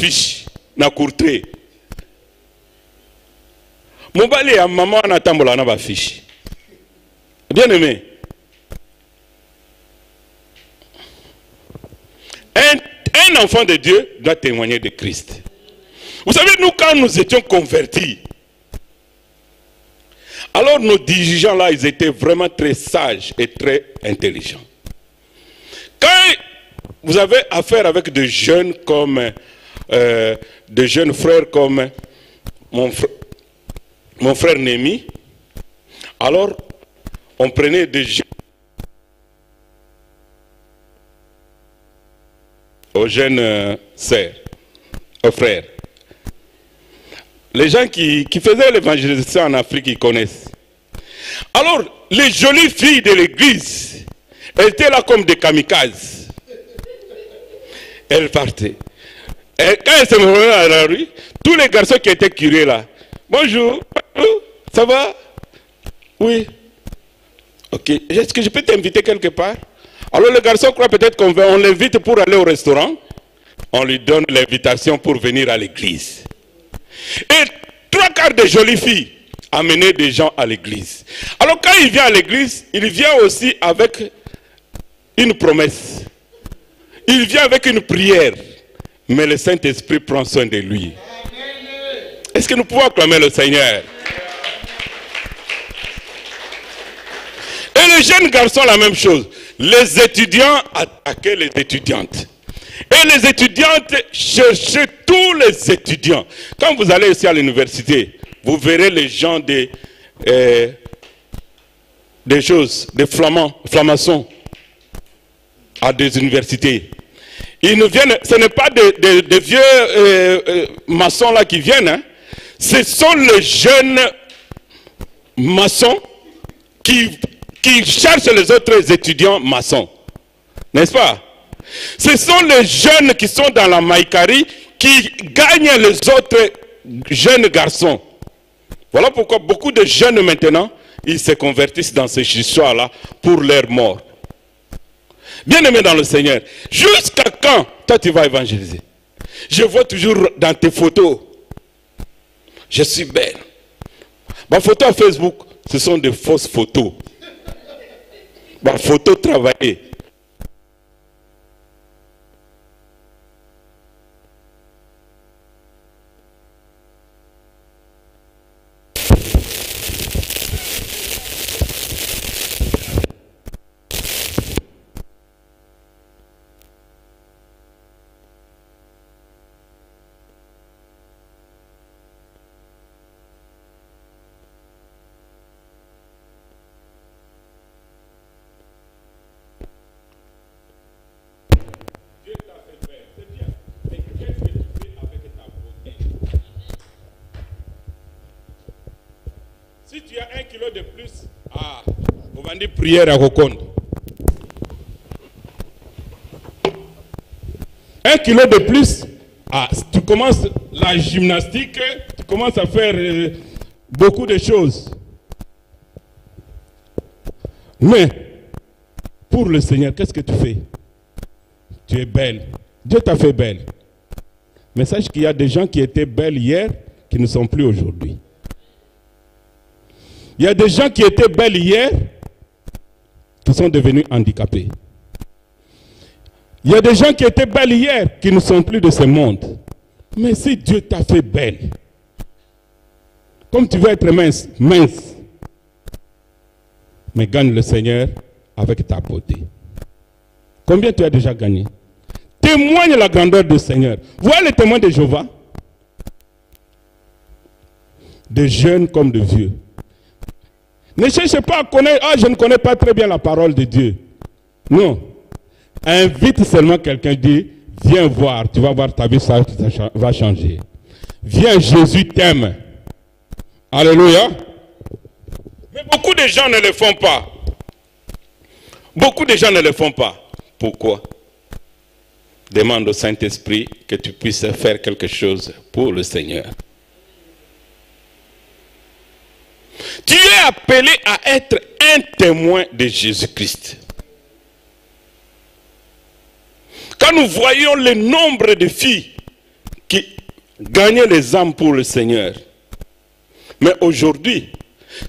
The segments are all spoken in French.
fiche na courtrai. Mobali ya maman na tambola na ba fiche. Bien aimé. Un enfant de Dieu doit témoigner de Christ. Vous savez, nous, quand nous étions convertis, alors nos dirigeants là, ils étaient vraiment très sages et très intelligents. Quand vous avez affaire avec des jeunes comme des jeunes frères comme mon frère Némi, alors on prenait des jeunes aux jeunes sœurs, aux frères. Les gens qui faisaient l'évangélisation en Afrique, ils connaissent. Alors, les jolies filles de l'église, elles étaient là comme des kamikazes. Elles partaient. Et quand elles se mettaient dans la rue, tous les garçons qui étaient curieux là, bonjour, ça va? Oui. Ok, est-ce que je peux t'inviter quelque part? Alors le garçon croit peut-être qu'on l'invite pour aller au restaurant. On lui donne l'invitation pour venir à l'église. Et 3/4 des jolies filles amenaient des gens à l'église. Alors quand il vient à l'église, il vient aussi avec une promesse. Il vient avec une prière. Mais le Saint-Esprit prend soin de lui. Est-ce que nous pouvons acclamer le Seigneur? Et les jeunes garçons, la même chose. Les étudiants attaquaient les étudiantes. Et les étudiantes cherchaient tous les étudiants. Quand vous allez ici à l'université, vous verrez les gens des francs-maçons à des universités. Ils ne viennent, ce n'est pas des vieux maçons là qui viennent. Hein. Ce sont les jeunes maçons qui cherchent les autres étudiants maçons. N'est-ce pas? Ce sont les jeunes qui sont dans la maïkari qui gagnent les autres jeunes garçons. Voilà pourquoi beaucoup de jeunes maintenant, ils se convertissent dans ces histoires-là pour leur mort. Bien-aimé dans le Seigneur, jusqu'à quand toi tu vas évangéliser? Je vois toujours dans tes photos, je suis belle. Ma photo à Facebook, ce sont des fausses photos. Ma photo travaillée. Si tu as 1 kilo de plus, on va dire prière à Rokonde. 1 kilo de plus, tu commences la gymnastique, tu commences à faire beaucoup de choses. Mais, pour le Seigneur, qu'est-ce que tu fais? Tu es belle. Dieu t'a fait belle. Mais sache qu'il y a des gens qui étaient belles hier, qui ne sont plus aujourd'hui. Il y a des gens qui étaient belles hier, qui sont devenus handicapés. Il y a des gens qui étaient belles hier, qui ne sont plus de ce monde. Mais si Dieu t'a fait belle, comme tu veux être mince, mince, mais gagne le Seigneur avec ta beauté. Combien tu as déjà gagné? Témoigne la grandeur du Seigneur. Vois les témoins de Jéhovah. De jeunes comme de vieux. Ne cherchez pas à connaître, je ne connais pas très bien la parole de Dieu. Non. Invite seulement quelqu'un, dit, viens voir, tu vas voir ta vie, ça va changer. Viens, Jésus t'aime. Alléluia. Mais beaucoup de gens ne le font pas. Beaucoup de gens ne le font pas. Pourquoi? Demande au Saint-Esprit que tu puisses faire quelque chose pour le Seigneur. Tu es appelé à être un témoin de Jésus-Christ. Quand nous voyons le nombre de filles qui gagnaient les âmes pour le Seigneur. Mais aujourd'hui,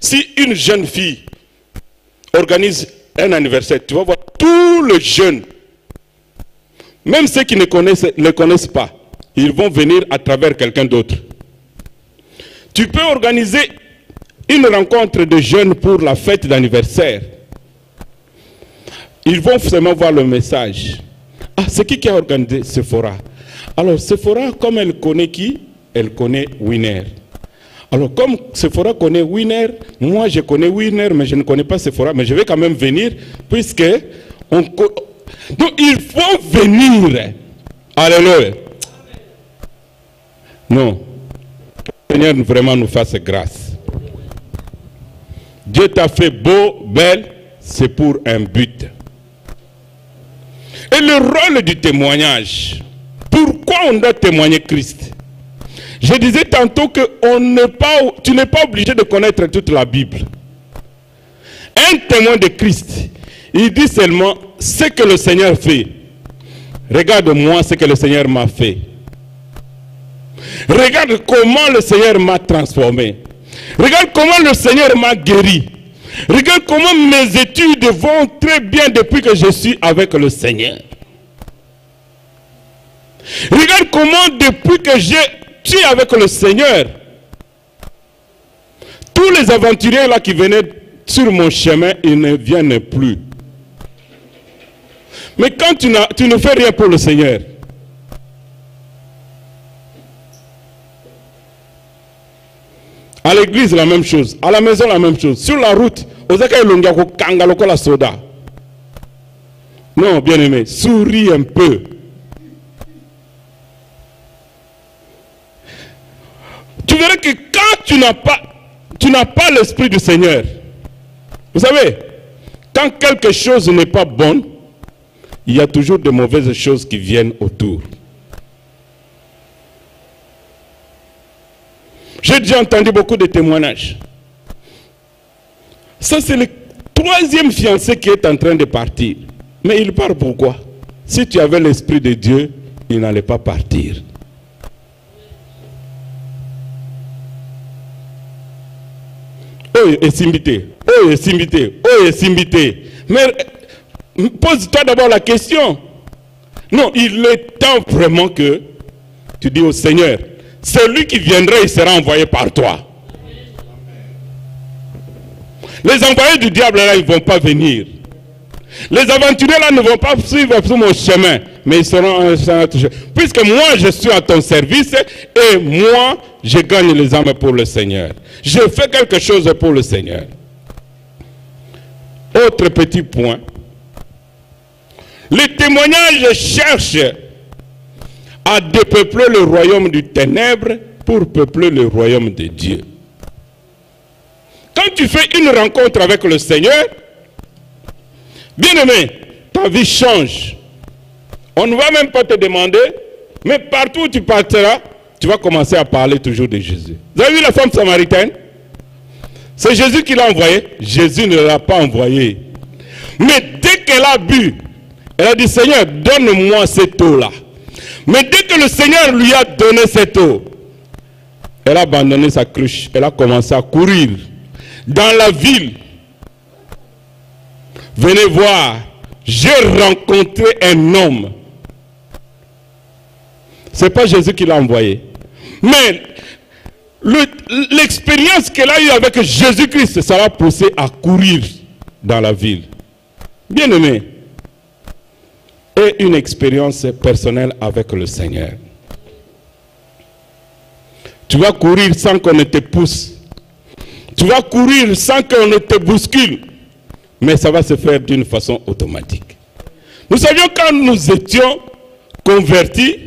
si une jeune fille organise un anniversaire, tu vas voir tous les jeunes, même ceux qui ne connaissent pas, ils vont venir à travers quelqu'un d'autre. Tu peux organiser une rencontre de jeunes pour la fête d'anniversaire. Ils vont seulement voir le message. Ah, c'est qui a organisé Sephora? Alors, Sephora, comme elle connaît qui? Elle connaît Winner. Alors, comme Sephora connaît Winner, moi je connais Winner, mais je ne connais pas Sephora, mais je vais quand même venir, puisque donc il faut venir. Alléluia. Non. Que le Seigneur vraiment nous fasse grâce. Dieu t'a fait beau, belle, c'est pour un but. Et le rôle du témoignage. Pourquoi on doit témoigner Christ? Je disais tantôt que tu n'es pas obligé de connaître toute la Bible. Un témoin de Christ, il dit seulement ce que le Seigneur fait. Regarde-moi ce que le Seigneur m'a fait. Regarde comment le Seigneur m'a transformé. Regarde comment le Seigneur m'a guéri. Regarde comment mes études vont très bien depuis que je suis avec le Seigneur. Regarde comment depuis que je suis avec le Seigneur, tous les aventuriers là qui venaient sur mon chemin, ils ne viennent plus. Mais quand tu ne fais rien pour le Seigneur, à l'église la même chose, à la maison la même chose, sur la route, non, bien aimé, souris un peu. Tu verras que quand tu n'as pas l'esprit du Seigneur, vous savez, quand quelque chose n'est pas bon, il y a toujours de mauvaises choses qui viennent autour. J'ai déjà entendu beaucoup de témoignages. Ça, c'est le troisième fiancé qui est en train de partir. Mais il part pourquoi? Si tu avais l'esprit de Dieu, il n'allait pas partir. Oh, est invité. Oh, est invité. Oh, est invité. Mais pose-toi d'abord la question. Non, il est temps vraiment que tu dis au Seigneur, celui qui viendra, il sera envoyé par toi. Les envoyés du diable là, ils ne vont pas venir. Les aventuriers là ne vont pas suivre sur mon chemin, mais ils seront touchés. Puisque moi je suis à ton service et moi je gagne les âmes pour le Seigneur. Je fais quelque chose pour le Seigneur. Autre petit point. Les témoignages cherchent à dépeupler le royaume du ténèbre pour peupler le royaume de Dieu. Quand tu fais une rencontre avec le Seigneur, bien aimé, ta vie change. On ne va même pas te demander, mais partout où tu partiras, tu vas commencer à parler toujours de Jésus. Vous avez vu la femme samaritaine? C'est Jésus qui l'a envoyé. Jésus ne l'a pas envoyé. Mais dès qu'elle a bu, elle a dit, Seigneur, donne-moi cette eau-là. Mais dès que le Seigneur lui a donné cette eau, elle a abandonné sa cruche. Elle a commencé à courir dans la ville. Venez voir, j'ai rencontré un homme. Ce n'est pas Jésus qui l'a envoyé. Mais l'expérience qu'elle a eue avec Jésus-Christ, ça l'a poussé à courir dans la ville. Bien aimé. Et une expérience personnelle avec le Seigneur. Tu vas courir sans qu'on ne te pousse. Tu vas courir sans qu'on ne te bouscule. Mais ça va se faire d'une façon automatique. Nous savions quand nous étions convertis,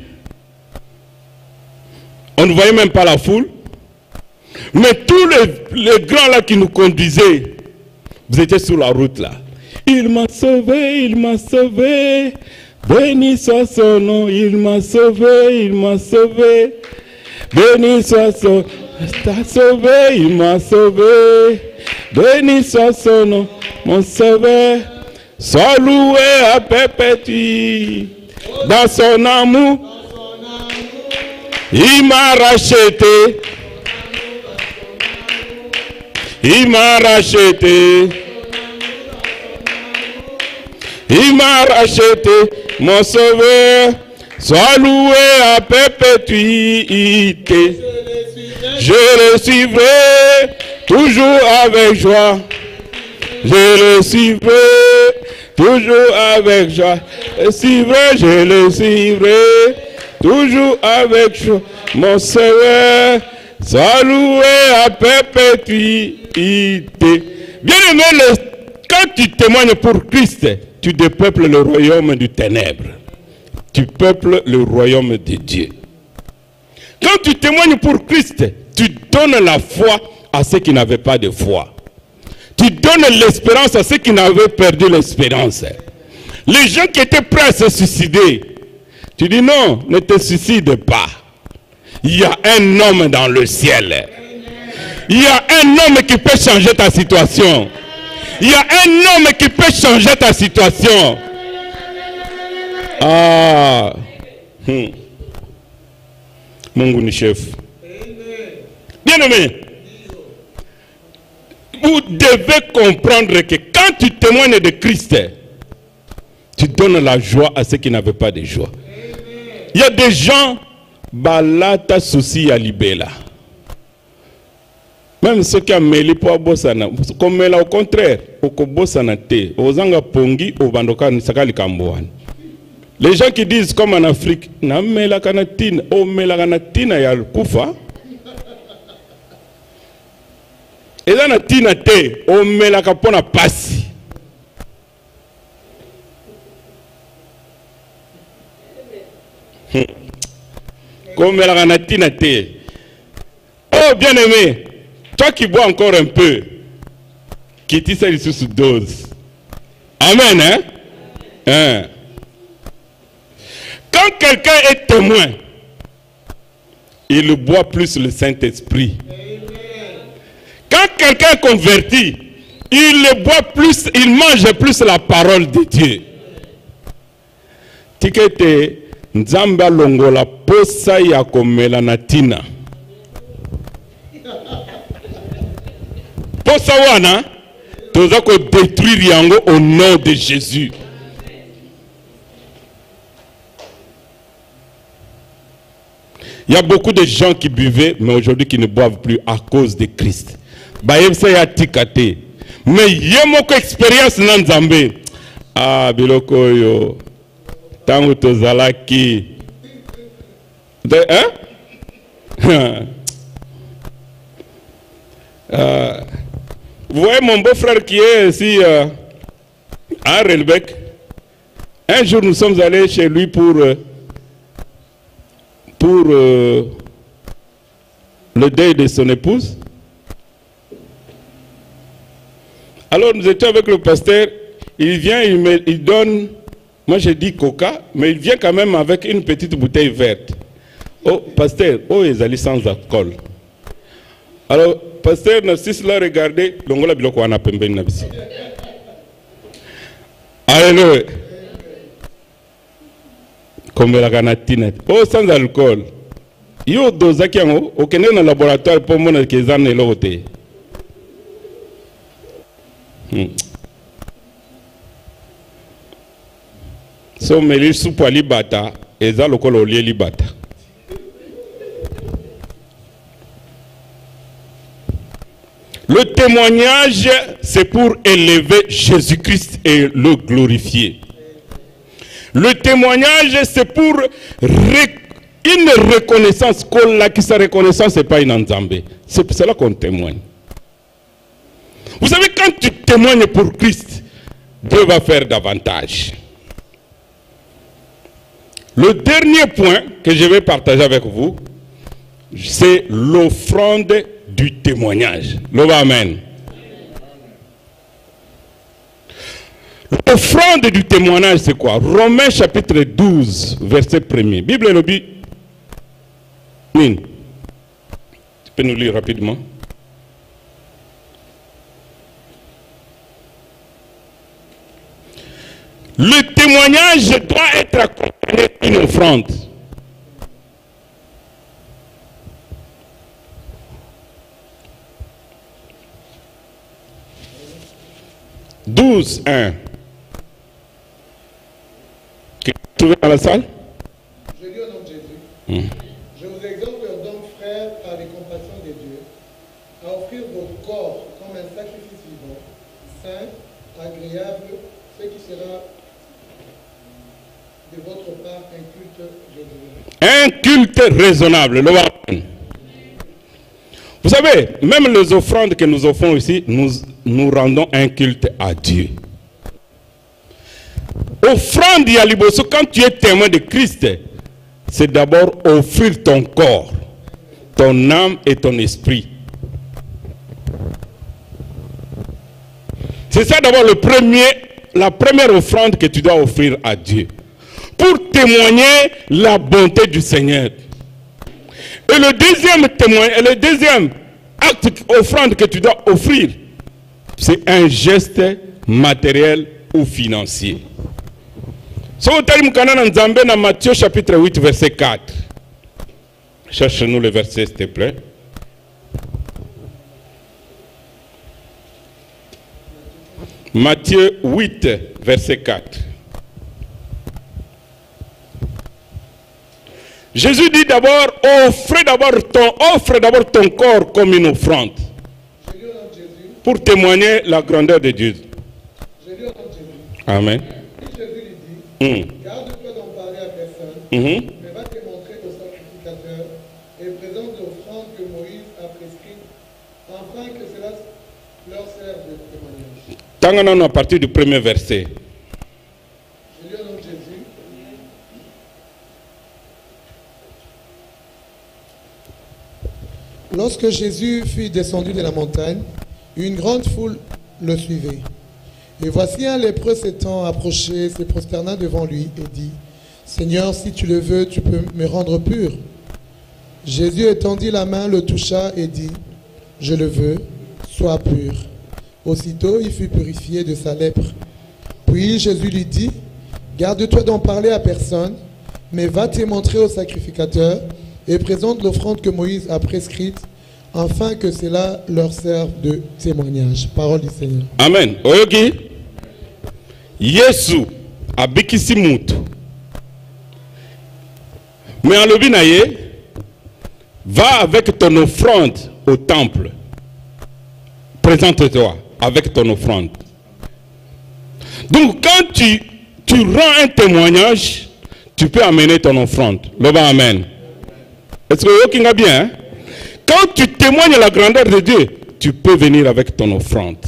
on ne voyait même pas la foule. Mais tous les grands là qui nous conduisaient, vous étiez sur la route là. Il m'a sauvé, il m'a sauvé. Béni soit son nom, il m'a sauvé, il m'a sauvé. Béni soit son nom, il t'a sauvé, il m'a sauvé. Béni soit son nom, mon sauveur. Sois loué à perpétuité. Dans son amour, Il m'a racheté. Il m'a racheté. Il m'a racheté, mon sauveur. Sois loué à perpétuité. Je le suivrai toujours avec joie. Je le suivrai toujours avec joie. Je le suivrai toujours avec joie. Mon Seigneur, sois loué à perpétuité. Bien aimé, quand tu témoignes pour Christ, tu dépeuples le royaume du ténèbre. Tu peuples le royaume de Dieu. Quand tu témoignes pour Christ, tu donnes la foi à ceux qui n'avaient pas de foi. Tu donnes l'espérance à ceux qui n'avaient perdu l'espérance. Les gens qui étaient prêts à se suicider, tu dis non, ne te suicide pas. Il y a un homme dans le ciel. Il y a un homme qui peut changer ta situation. Il y a un homme qui peut changer ta situation. Ah. Mungu ni chef. Bien aimé, vous devez comprendre que quand tu témoignes de Christ, tu donnes la joie à ceux qui n'avaient pas de joie. Il y a des gens, balata souci à libella. Même ceux qui ont mêlé pour bossana, comme au contraire, au bossana te, aux anga pongi, au bandoka nisakali kambouane. Les gens qui disent comme en Afrique, na mela kanatina, o mela kanatina ya kufa. Et là na tina te, o mela kapona pasi. Comme mela kanatina te. Oh bien aimé, toi qui bois encore un peu, qui t'y sert sous dose. Amen, hein? Hein? Quand quelqu'un est témoin, il boit plus le Saint-Esprit. Quand quelqu'un est converti, il boit plus, il mange plus la parole de Dieu. Tikete nzamba longola posa ya komela natina. Posa wana toza ko détruire yango au nom de Jésus. Il y a beaucoup de gens qui buvaient, mais aujourd'hui qui ne boivent plus à cause de Christ. Bayemsa ya tikate. Mais yemoko expérience nanzambe. Ah, biloko yo. Tango tozalaki. Hein? Vous voyez mon beau-frère qui est ici à Relbec. Un jour, nous sommes allés chez lui pour le deuil de son épouse. Alors nous étions avec le pasteur, il vient, il donne, moi j'ai dit coca, mais il vient quand même avec une petite bouteille verte. Oh pasteur, oh ils allaient sans alcool. Alors pasteur Narcisse l'a regardé, l'ongola biloko wana pembeni na biso. Alléluia. Comme la ganatina. Oh, sans alcool. Yo dosaki yango, okende na laboratoire pour mona kezana elote. So meli soupa libata, eza lokolo olie libata. Le témoignage, c'est pour élever Jésus-Christ et le glorifier. Le témoignage, c'est pour une reconnaissance. Sa reconnaissance, n'est pas une enzambé. C'est pour cela qu'on témoigne. Vous savez, quand tu témoignes pour Christ, Dieu va faire davantage. Le dernier point que je vais partager avec vous, c'est l'offrande du témoignage. Amen. L'offrande du témoignage, c'est quoi? Romains chapitre 12, verset 1er. Bible le dit. Tu peux nous lire rapidement? Le témoignage doit être accompagné d'une offrande. 12, 1. Qui est trouvé dans la salle? Je lis au nom de Jésus. Je vous exhorte donc, frères, par les compassions de Dieu, à offrir votre corps comme un sacrifice vivant, saint, agréable, ce qui sera de votre part un culte raisonnable. Un culte raisonnable. Vous savez, même les offrandes que nous offrons ici, nous rendons un culte à Dieu. Offrande Yaliboso, quand tu es témoin de Christ, c'est d'abord offrir ton corps, ton âme et ton esprit. C'est ça d'abord la première offrande que tu dois offrir à Dieu. Pour témoigner la bonté du Seigneur. Et le deuxième acte offrande que tu dois offrir, c'est un geste matériel ou financier. Dans Matthieu chapitre 8, verset 4. Cherche-nous le verset, s'il te plaît. Matthieu 8, verset 4. Jésus dit d'abord, offre d'abord ton corps comme une offrande. Pour témoigner la grandeur de Dieu. Amen. Garde-toi d'en parler à personne, mais va te montrer au sacrificateur et présente l'offrande que Moïse a prescrite, afin que cela leur serve de témoignage. Tanganon à partir du premier verset. Je lis au nom de Jésus. Lorsque Jésus fut descendu de la montagne, une grande foule le suivait. Et voici un lépreux s'étant approché, se prosterna devant lui et dit, « Seigneur, si tu le veux, tu peux me rendre pur. » Jésus étendit la main, le toucha et dit, « Je le veux, sois pur. » Aussitôt, il fut purifié de sa lèpre. Puis Jésus lui dit, « Garde-toi d'en parler à personne, mais va te montrer au sacrificateur et présente l'offrande que Moïse a prescrite, afin que cela leur serve de témoignage. » Parole du Seigneur. Amen. Oyoki, Yesu abikisi mutu. Mais en lobinaye, va avec ton offrande au temple. Présente-toi avec ton offrande. Donc quand tu rends un témoignage, tu peux amener ton offrande. Loba amen. Est-ce que Yoki nga bien? Hein? Quand tu témoignes la grandeur de Dieu, tu peux venir avec ton offrande.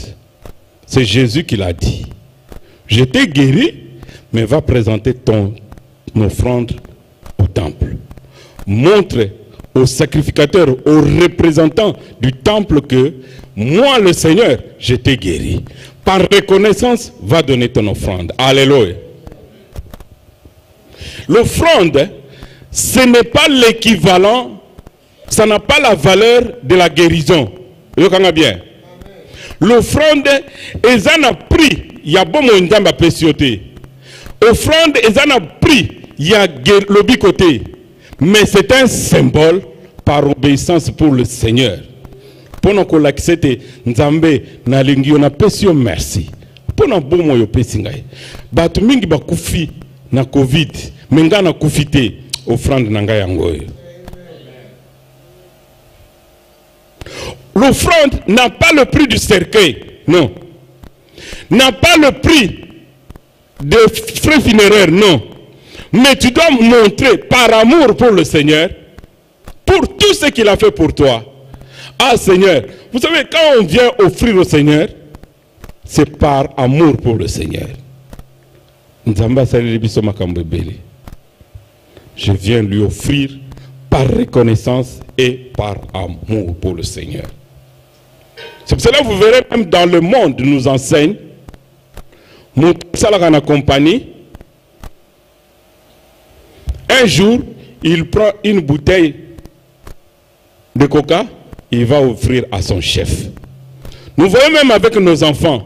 C'est Jésus qui l'a dit. Je t'ai guéri, mais va présenter ton offrande au temple. Montre aux sacrificateurs, aux représentants du temple que moi, le Seigneur, je t'ai guéri. Par reconnaissance, va donner ton offrande. Alléluia. L'offrande, ce n'est pas l'équivalent, ça n'a pas la valeur de la guérison. Vous comprenez bien? L'offrande, ils en ont pris. Il y a bon monde dans ma pécioté. Offrande, ils en ont pris. Il y a le bicoté. Mais c'est un symbole par obéissance pour le Seigneur. Pendant qu'on l'accepte, Nzambe na lingio na pesio merci. Pendant bon moyo pesingai. Batu mingi ba kufi na Covid, menga na kufite offrande nanga yangoyo. L'offrande n'a pas le prix du cercueil, non. N'a pas le prix des frais funéraires, non. Mais tu dois montrer par amour pour le Seigneur, pour tout ce qu'il a fait pour toi. Ah Seigneur, vous savez, quand on vient offrir au Seigneur, c'est par amour pour le Seigneur. Je viens lui offrir par reconnaissance et par amour pour le Seigneur. C'est pour cela que vous verrez, même dans le monde, nous enseigne, mon salaire compagnie, un jour, il prend une bouteille de coca, il va offrir à son chef. Nous voyons même avec nos enfants.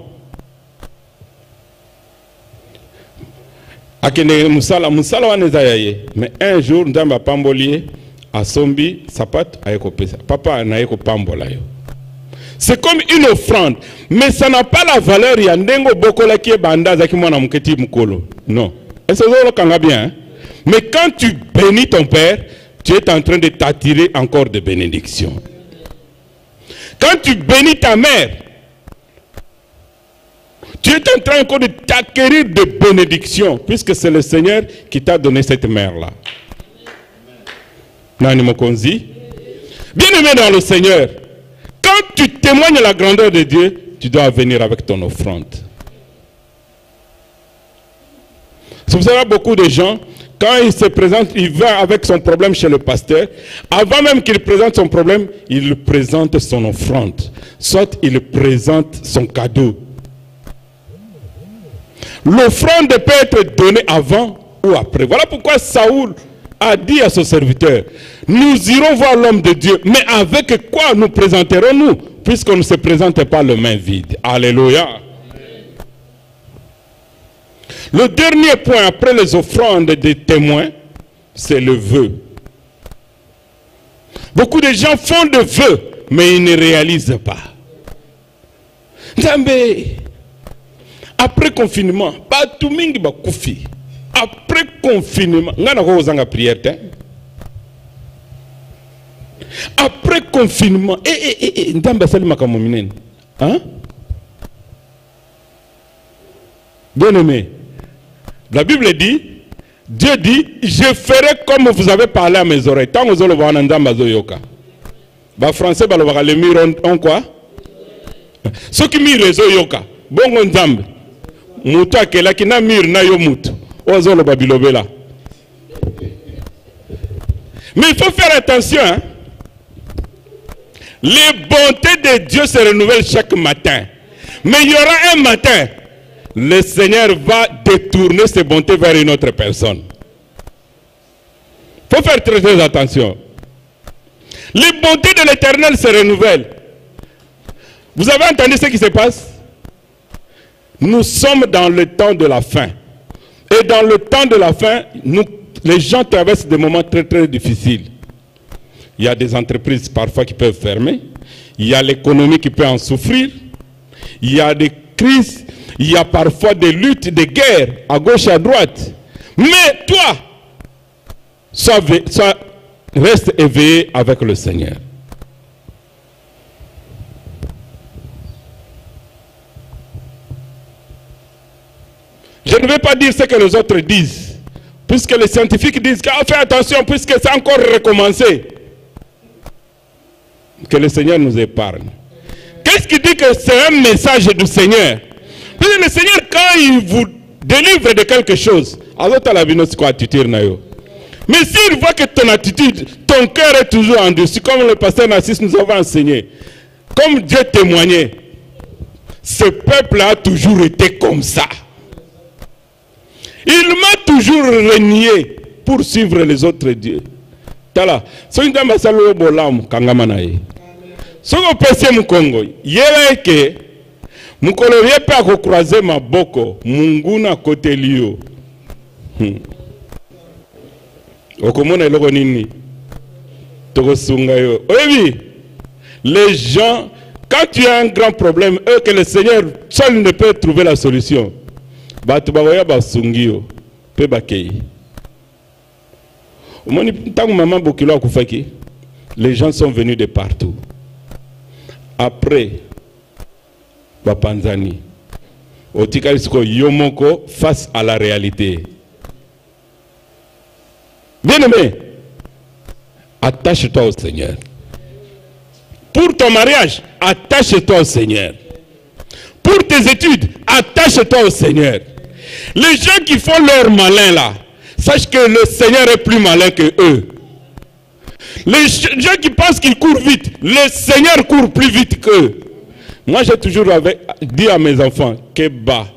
Mais un jour, nous avons pambolier à Sombi, sapat, papa n'a pas pambola. C'est comme une offrande. Mais ça n'a pas la valeur. Il y a ndengo bokola qui est banda zaki mwana muketi mukolo. Non. Et c'est ça bien. Hein? Mais quand tu bénis ton père, tu es en train de t'attirer encore de bénédictions. Quand tu bénis ta mère, tu es en train encore de t'acquérir de bénédictions, puisque c'est le Seigneur qui t'a donné cette mère-là. Nani Mokonzi? Bien-aimé dans le Seigneur, quand tu témoignes la grandeur de Dieu, tu dois venir avec ton offrande. C'est pour ça que beaucoup de gens, quand il se présente, il va avec son problème chez le pasteur. Avant même qu'il présente son problème, il présente son offrande. Soit il présente son cadeau. L'offrande peut être donnée avant ou après. Voilà pourquoi Saoul a dit à son serviteur, nous irons voir l'homme de Dieu, mais avec quoi nous présenterons-nous, puisqu'on ne se présente pas les mains vides. Alléluia. Le dernier point après les offrandes des témoins, c'est le vœu. Beaucoup de gens font des vœux, mais ils ne réalisent pas. Zambé, après confinement, pas tout le monde va koufi. Après confinement, on a une prière. Après confinement, hein? Bien aimé, la Bible dit, Dieu dit, je ferai comme vous avez parlé à mes oreilles. Tant que vous allez voir Nandamba Zoyoka. Les Français, les murs ont quoi? Ceux qui mirent les Zoyoka. Bon, Nzambe. Mouta kela ki na mir na yo mutu. Ozolo babilobela. Mais il faut faire attention. Hein? Les bontés de Dieu se renouvellent chaque matin. Mais il y aura un matin, le Seigneur va détourner ses bontés vers une autre personne. Il faut faire très, très attention. Les bontés de l'Éternel se renouvellent. Vous avez entendu ce qui se passe? Nous sommes dans le temps de la fin. Et dans le temps de la fin, les gens traversent des moments très très difficiles. Il y a des entreprises parfois qui peuvent fermer. Il y a l'économie qui peut en souffrir. Il y a des crises. Il y a parfois des luttes, des guerres à gauche et à droite. Mais toi, reste éveillé avec le Seigneur. Je ne vais pas dire ce que les autres disent, puisque les scientifiques disent qu'il faut faire attention, puisque c'est encore recommencé. Que le Seigneur nous épargne. Qu'est-ce qui dit que c'est un message du Seigneur? Parce que le Seigneur, quand il vous délivre de quelque chose, alors tu as la vie, c'est quoi attitude? Mais s'il voit que ton attitude, ton cœur est toujours en dessus, comme le pasteur Narcisse nous avait enseigné, comme Dieu témoignait, ce peuple a toujours été comme ça. Il m'a toujours renié pour suivre les autres dieux. Tala, so ndamba salo bolam kangamana ye. So ko pese mu Kongo, yele ke mukolo yepe ko croiser maboko, munguna kote liyo. Okomona eloko nini? Toko sunga yo. Oui, les gens, quand tu as un grand problème, eux que le Seigneur seul ne peut trouver la solution. Les gens sont venus de partout. Après, Bapanzani, Otikalisko Yomoko face à la réalité. Bien-aimé, attache-toi au Seigneur. Pour ton mariage, attache-toi au Seigneur. Pour tes études, attache-toi au Seigneur. Les gens qui font leur malin là, sache que le Seigneur est plus malin que eux. Les gens qui pensent qu'ils courent vite, le Seigneur court plus vite qu'eux. Moi j'ai toujours dit à mes enfants, Keba,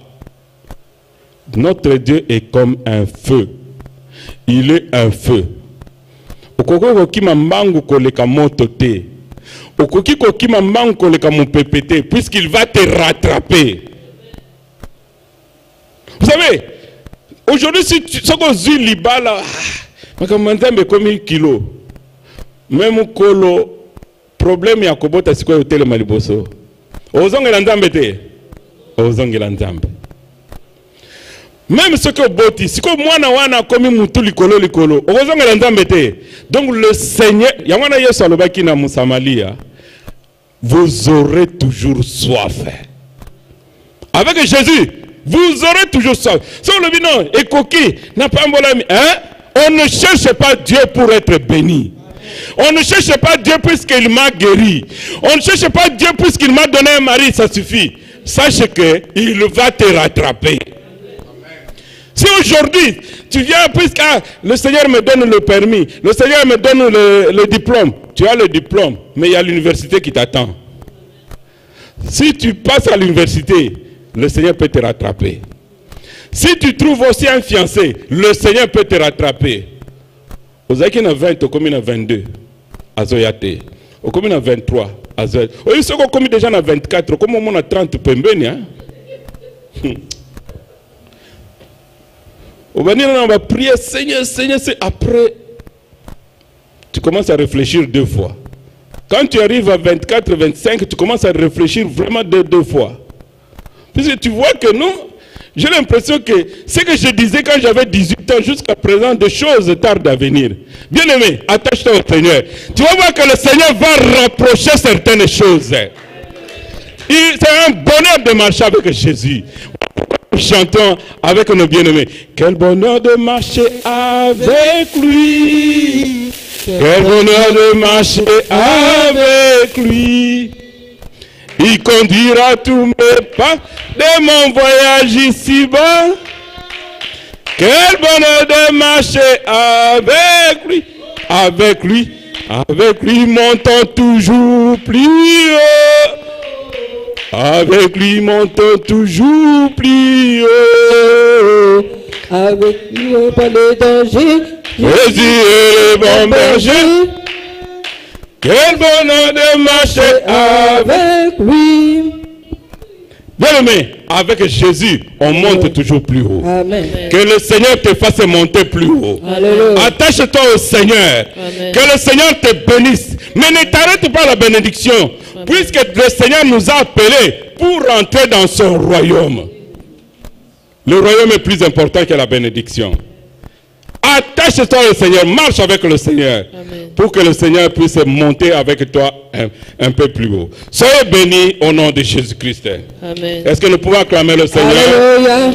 notre Dieu est comme un feu. Il est un feu. Puisqu'il va te rattraper. Vous savez, aujourd'hui, si tu as liba là, comme un kilo, même problème ya kobota sikoyo telema liboso. Ozongela nzambe te. Ozongela nzambe. Même ce que boti, si comme moi na wana komi mutu likolo likolo, ozongela nzambe te. Donc le Seigneur, yangwana Yesu alobaki na Musamalia, vous aurez toujours soif. Avec Jésus, vous aurez toujours soif. Sur le binon, et coquille, n'a pas on ne cherche pas Dieu pour être béni. On ne cherche pas Dieu puisqu'il m'a guéri. On ne cherche pas Dieu puisqu'il m'a donné un mari, ça suffit. Sache qu'il va te rattraper. Si aujourd'hui, tu viens, puisque le Seigneur me donne le permis, le Seigneur me donne le diplôme, tu as le diplôme, mais il y a l'université qui t'attend. Si tu passes à l'université, le Seigneur peut te rattraper. Si tu trouves aussi un fiancé, le Seigneur peut te rattraper. Aux acquis 20, au commun 22, à Zoyate. Au commun 23, à Zoyate. Au lieu qu'on commis déjà à 24, comme on a 30 pembeni, hein? On va prier, Seigneur, Seigneur, c'est après. Tu commences à réfléchir deux fois. Quand tu arrives à 24, 25, tu commences à réfléchir vraiment deux fois. Puisque tu vois que non, j'ai l'impression que ce que je disais quand j'avais 18 ans jusqu'à présent, des choses tardent à venir. Bien-aimé, attache-toi au Seigneur. Tu vas voir que le Seigneur va rapprocher certaines choses. C'est un bonheur de marcher avec Jésus. Chantons avec nos bien-aimés. Quel bonheur de marcher avec lui. Quel bonheur de marcher avec lui. Il conduira tous mes pas de mon voyage ici-bas. Quel bonheur de marcher avec lui. Avec lui. Avec lui montant toujours plus haut. Avec lui montons toujours plus haut. Avec lui on pas les dangers. Jésus est le bon berger. Quel bonheur de marcher avec lui. Bien aimé, avec Jésus, on monte toujours plus haut. Amen. Que le Seigneur te fasse monter plus haut. Attache-toi au Seigneur. Amen. Que le Seigneur te bénisse. Mais ne t'arrête pas à la bénédiction. Amen. Puisque le Seigneur nous a appelés pour rentrer dans son royaume. Le royaume est plus important que la bénédiction. Attache-toi au Seigneur, marche avec le Seigneur. Amen. Pour que le Seigneur puisse monter avec toi un peu plus haut. Soyez bénis au nom de Jésus-Christ. Est-ce que nous pouvons acclamer le Seigneur? Alléluia.